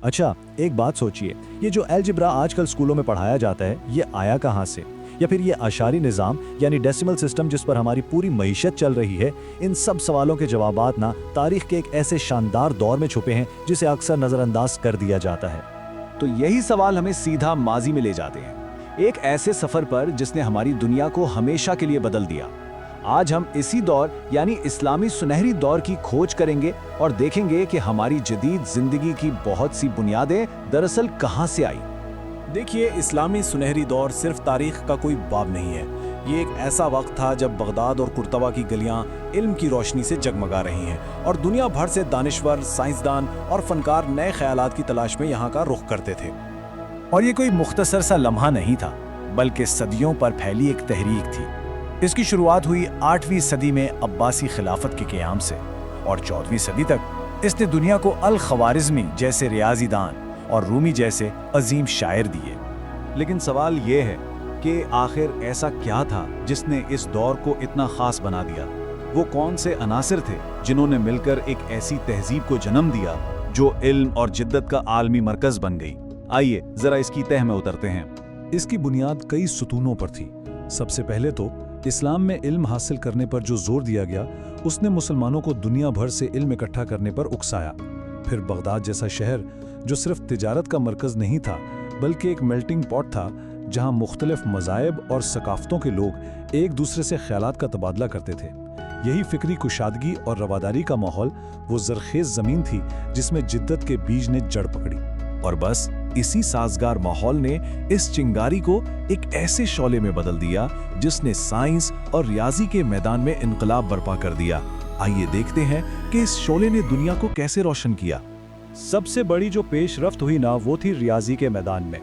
अच्छा, एक बात सोचिए, ये जो अलजेब्रा आजकल स्कूलों में पढ़ाया जाता है, ये आया कहाँ से? या फिर ये आशारी निज़ाम यानी डेसिमल सिस्टम जिस पर हमारी पूरी मईशत चल रही है, इन सब सवालों के जवाबात ना तारीख के एक ऐसे शानदार दौर में छुपे हैं जिसे अक्सर नज़रअंदाज कर दिया जाता है। तो यही सवाल हमें सीधा माजी में ले जाते हैं, एक ऐसे सफर पर जिसने हमारी दुनिया को हमेशा के लिए बदल दिया। आज हम इसी दौर यानी इस्लामी सुनहरी दौर की खोज करेंगे और देखेंगे कि हमारी जदीद जिंदगी की बहुत सी बुनियादें दरअसल कहां से आई। देखिए, इस्लामी सुनहरी दौर सिर्फ तारीख का कोई बाब नहीं है। ये एक ऐसा वक्त था जब बगदाद और कुर्तबा की गलियां इल्म की रोशनी से जगमगा रही हैं और दुनिया भर से दानिश्वर, साइंसदान और फनकार नए ख्यालात की तलाश में यहाँ का रुख करते थे। और ये कोई मुख्तसर सा लम्हा नहीं था, बल्कि सदियों पर फैली एक तहरीक थी। इसकी शुरुआत हुई 8वीं सदी में अब्बासी खिलाफत के क़याम से और 14वीं सदी तक इसने दुनिया को अल-ख़वारिज़मी जैसे रियाज़ीदान और रूमी जैसे अजीम शायर दिए। लेकिन सवाल ये है कि आखिर ऐसा क्या था जिसने इस दौर को इतना ख़ास बना दिया? वो कौन से अनासिर थे जिन्होंने मिलकर एक ऐसी तहजीब को जन्म दिया जो इल्म और जिद्दत का आलमी मरकज़ बन गई? आइए ज़रा इसकी तह में उतरते हैं। इसकी बुनियाद कई सुतूनों पर थी। सबसे पहले तो इस्लाम में इल्म हासिल करने पर जो जोर दिया गया, उसने मुसलमानों को दुनिया भर से इल्म इकट्ठा करने पर उकसाया। फिर बगदाद जैसा शहर जो सिर्फ तिजारत का मरकज़ नहीं था बल्कि एक मेल्टिंग पॉट था, जहां मुख्तलिफ मज़ाहिब और सकाफ़तों के लोग एक दूसरे से ख्यालात का तबादला करते थे। यही फ़िक्री कुशादगी और रवादारी का माहौल वो ज़रखेज़ ज़मीन थी जिसमें जिद्दत के बीज ने जड़ पकड़ी। और बस इसी साजगार माहौल ने इस चिंगारी को एक ऐसे शौले में बदल दिया जिसने साइंस और रियाजी के मैदान में इनकलाब बर्पा कर दिया। आइए देखते हैं कि इस शौले ने दुनिया को कैसे रोशन किया। सबसे बड़ी जो पेशरफ्त हुई ना, वो थी रियाजी के मैदान में।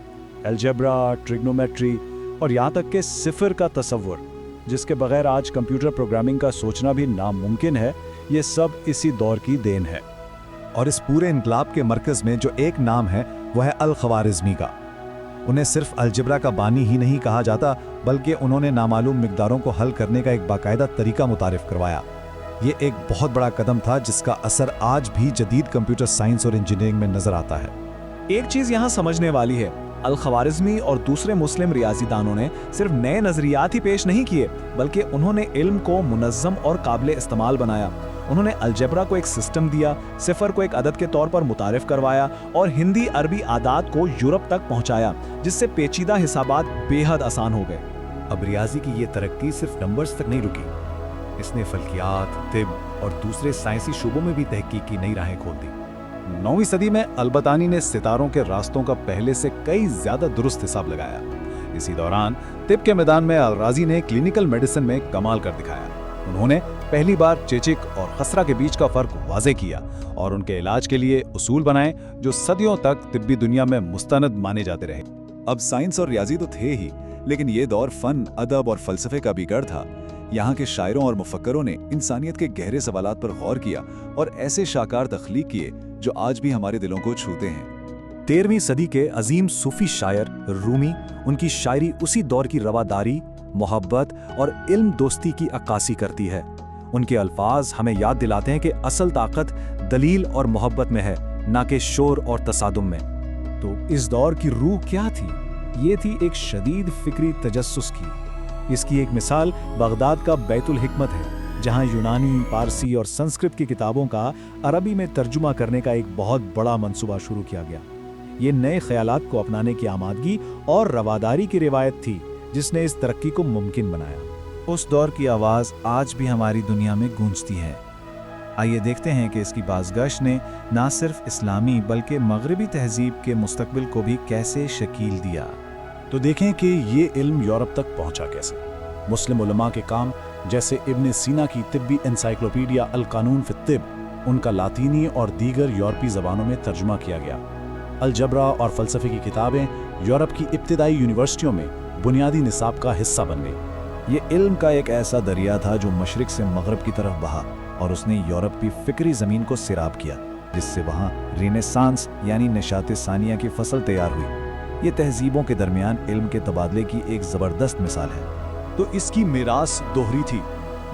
अलजेब्रा, ट्रिग्नोमेट्री और यहाँ तक के सिफर का तसव्वुर, जिसके बगैर आज कंप्यूटर प्रोग्रामिंग का सोचना भी नामुमकिन है, ये सब इसी दौर की देन है। और इस पूरे इनकलाब के मरकज़ में जो एक नाम है वह है अल-ख़वारिज़मी का। उन्हें सिर्फ अलजेब्रा का बानी ही नहीं कहा जाता, बल्कि उन्होंने नामालूम मिक़दारों को हल करने का एक बाकायदा तरीका मुतारिफ करवाया। ये एक बहुत बड़ा कदम था जिसका असर आज भी जदीद कंप्यूटर साइंस और इंजीनियरिंग में नज़र आता है। एक चीज़ यहाँ समझने वाली है, अल-ख़वारिज़मी और दूसरे मुस्लिम रियाज़ीदानों ने सिर्फ नए नज़रियात ही पेश नहीं किए, बल्कि उन्होंने इल्म को मुनज़्ज़म और काबिल इस्तेमाल बनाया। उन्होंने अलजेब्रा को एक सिस्टम दिया, सिफर को एक अदद के तौर पर मुतारिफ करवाया और हिंदी अरबी आदात को यूरोप तक पहुंचाया, जिससे पेचीदा हिसाबात बेहद आसान हो गए। अब रियाजी की ये तरक्की सिर्फ नंबर्स तक नहीं रुकी, इसने फल्कियात, तिब और दूसरे साइंसी शोबों में भी तहकीक की नई राहें खोल दी। 9वीं सदी में अलबतानी ने सितारों के रास्तों का पहले से कई ज्यादा दुरुस्त हिसाब लगाया। इसी दौरान तिब के मैदान में अल-राज़ी ने क्लिनिकल मेडिसिन में कमाल कर दिखाया। उन्होंने पहली बार चेचिक और खसरा के बीच का फर्क वाज़े किया और उनके इलाज के लिए उसूल बनाए जो सदियों तक तिब्बी दुनिया में मुस्तनद माने जाते रहे। अब साइंस और रियाजी तो थे ही, लेकिन ये दौर फन, अदब और फलसफे का भी गढ़ था। यहाँ के शायरों और मुफक्करों ने इंसानियत के गहरे सवालात पर गौर किया और ऐसे शाकार तख्लीक किए जो आज भी हमारे दिलों को छूते हैं। 13वीं सदी के अजीम सूफी शायर रूमी, उनकी शायरी उसी दौर की रवादारी, मोहब्बत और इल्म दोस्ती की अक्कासी करती है। उनके अल्फाज हमें याद दिलाते हैं कि असल ताकत दलील और मोहब्बत में है, ना कि शोर और तसादुम में। तो इस दौर की रूह क्या थी? ये थी एक शदीद फिक्री तजस्सुस की। इसकी एक मिसाल बगदाद का बैतुल हिकमत है, जहां यूनानी, पारसी और संस्कृत की किताबों का अरबी में तर्जुमा करने का एक बहुत बड़ा मंसूबा शुरू किया गया। ये नए ख्यालात को अपनाने की आमादगी और रवादारी की रिवायत थी जिसने इस तरक्की को मुमकिन बनाया। उस दौर की आवाज़ आज भी हमारी दुनिया में गूंजती है। आइए देखते हैं कि इसकी बाज़गश ने ना सिर्फ इस्लामी बल्कि मगरबी तहजीब के मुस्तकबिल को भी कैसे शकील दिया। तो देखें कि ये इल्म यूरोप तक पहुंचा कैसे। मुस्लिम उलमा के काम जैसे इब्न सीना की तिब्बी एनसाइक्लोपीडिया अल-कानून फित तिब, उनका लातीनी और दीगर यूरोपी ज़बानों में तर्जुमा किया गया। अलजबरा और फ़लसफ़े की किताबें यूरोप की इब्तिदाई यूनिवर्सिटियों में बुनियादी निसाब का हिस्सा बन गई। ये इल्म का एक ऐसा दरिया था जो मशरिक से मगरब की तरफ बहा और उसने यूरोप की फिक्री ज़मीन को सिराब किया, जिससे वहाँ रिनेसांस यानी निशात सानिया की फसल तैयार हुई। ये तहजीबों के दरमियान इल्म के तबादले की एक ज़बरदस्त मिसाल है। तो इसकी मिरास दोहरी थी।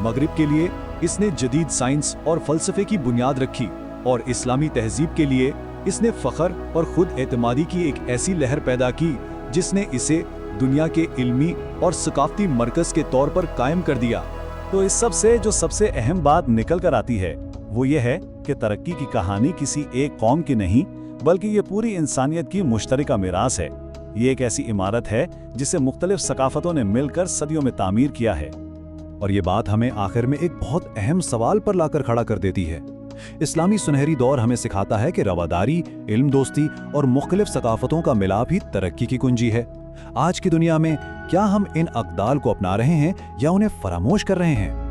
मगरिब के लिए इसने जदीद साइंस और फ़लसफ़े की बुनियाद रखी और इस्लामी तहजीब के लिए اس نے فخر اور خود اعتمادی کی ایک ایسی لہر پیدا کی جس نے اسے دنیا کے علمی اور ثقافتی مرکز کے طور پر قائم کر دیا۔ تو اس سب سے جو سب سے اہم بات نکل کر آتی ہے وہ یہ ہے کہ ترقی کی کہانی کسی ایک قوم کی نہیں بلکہ یہ پوری انسانیت کی مشترکہ میراث ہے۔ یہ ایک ایسی عمارت ہے جسے مختلف ثقافتوں نے مل کر صدیوں میں تعمیر کیا ہے۔ اور یہ بات ہمیں آخر میں ایک بہت اہم سوال پر لا کر کھڑا کر دیتی ہے۔ اسلامی سنہری دور ہمیں سکھاتا ہے کہ رواداری، علم دوستی اور مختلف ثقافتوں کا ملاپ ہی ترقی کی کنجی ہے۔ آج کی دنیا میں کیا ہم ان اقدار کو اپنا رہے ہیں یا انہیں فراموش کر رہے ہیں؟